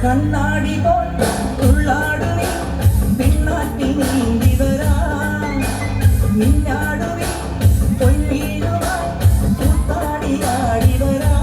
കണ്ണാടി പോൽ ഉള്ളാടുവി പിന്നാറ്റി നീന്തി വരാ മിന്നാടുവി പൊന്നീടുവാൻ കൂത്താടിയാടി വരാ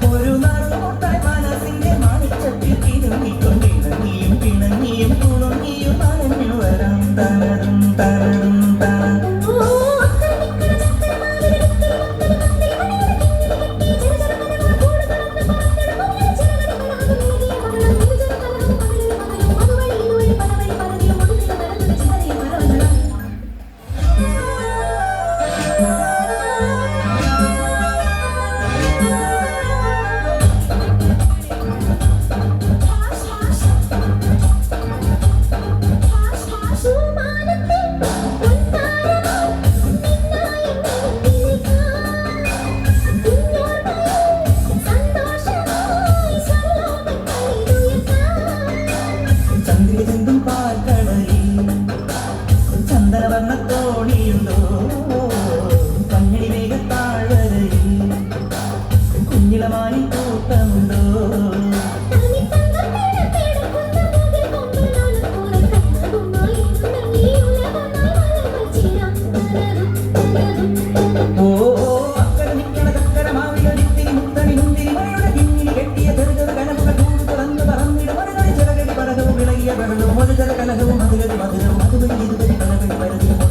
ഒരു നറുമുട്ടായി മനസ്സിന്റെ മാണിച്ചത്തിൽ തിരുമ്മിക്കൊണ്ടിരുന്ന നീയും പിണങ്ങിയും തുളുങ്ങിയും നനഞ്ഞു വരാം തനതും തനതും തന ചന്ദ്രചന്തും പാൽക്കടലിൽ ചന്ദനവർണ്ണ തോണിയുണ്ടോ കഞ്ഞിടി മേഘത്താഴ്വരയിൽ കുഞ്ഞിളമായി കൂട്ടമുണ്ടോ ഓ അക്കര നിക്കണ ചക്കര മാവിലൊരിത്തിരി മുത്തണി മുന്തിരി മഴയുടെ കിങ്ങിണി കെട്ടിയ ചെറുചെറു കനവുകൾ കൂട് തുറന്ന് പറന്നിടും മറുകടി ചിറകടി പറകവും വിളകിയ കടലും ഒരു ജല കലഹവും അതിലൊരു മധുരവും അതുവഴി ഇതുവഴി പലവഴി പരതിയും